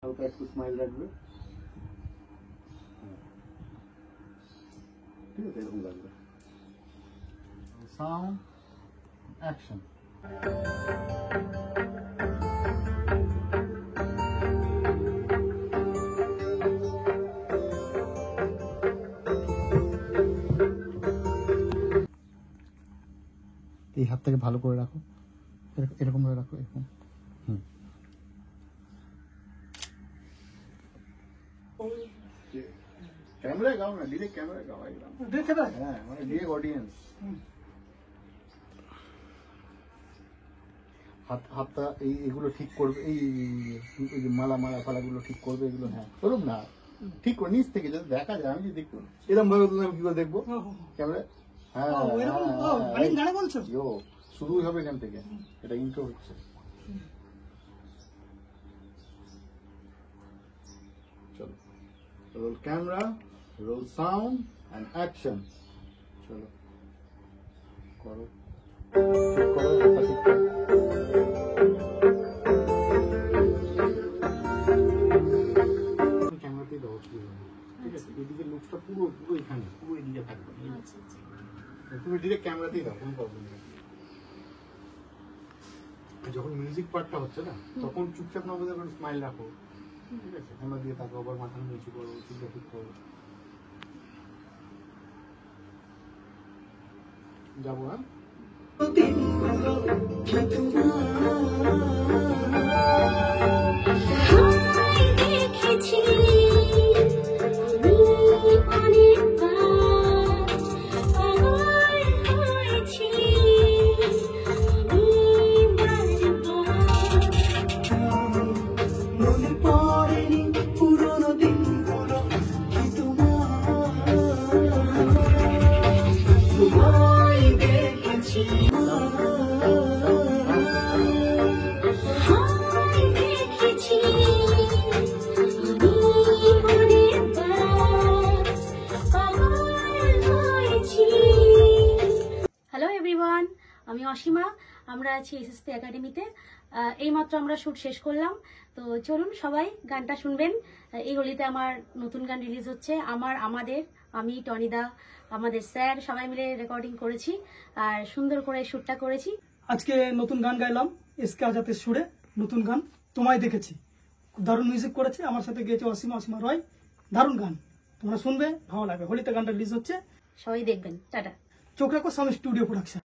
হালকা একটু স্মাইল রাখবে, ঠিক আছে, এরকম লাগবে। Sound action. এই হাতটাকে ভালো করে রাখো, এরকম করে রাখো, এরকম। ক্যামেরায় গাও না, ডিরেক্ট ক্যামেরায় গাও একদম। হ্যাঁ, মানে ডিরেক্ট অডিয়েন্স। হাতটা এইগুলো ঠিক করবে, এই যে মালা ফালাগুলো ঠিক করবে, এগুলো। হ্যাঁ, করুন না, ঠিক করে নিচ থেকে যাতে দেখা যায়। আমি যদি দেখবো এরকম ভাবে, আমি কি করে দেখবো ক্যামেরায়? হ্যাঁ, শুরুই হবে এখান থেকে, এটা ইন্ট্রো হচ্ছে। চলো, roll camera, roll sound and action. চলো করো, ক্যামেরাতেই দাও, ঠিক আছে? এদিকে লুকসটা পুরো এখানে, পুরো এদিকে থাকবে। তুমি ডিরেক্ট ক্যামেরাতেই দাও, কোনো প্রবলেম নেই। যখন মিউজিক পার্টটা হচ্ছে না, তখন চুপচাপ না বলে স্মাইল রাখো, ঠিক আছে? ক্যামেরা দিয়ে থাকো, আবার মাথা নিচু করো, চুলটা ঠিক করো। যাবো, হ্যাঁ? হ্যালো এভরিওয়ান, আমি অসীমা। আমরা আছি এসএসপি একাডেমিতে। এইমাত্র আমরা শ্যুট শেষ করলাম। তো চলুন সবাই গানটা শুনবেন। এই হোলিতে আমার নতুন গান রিলিজ হচ্ছে। আমি টনিদা, আমাদের স্যার সবাই মিলে রেকর্ডিং করেছি আর সুন্দর করে শ্যুটটা করেছি। আজকে নতুন গান গাইলাম এসকে আজাদের সুরে, নতুন গান তোমায় দেখেছি। খুব দারুণ মিউজিক করেছে, আমার সাথে গেয়েছে অসীমা রয়। দারুণ গান, তোমরা শুনবে, ভালো লাগবে। হোলিতে গানটা রিলিজ হচ্ছে, সবাই দেখবেন। টাটা। চোখ রাখো সাউন্ড স্টুডিও প্রোডাকশন।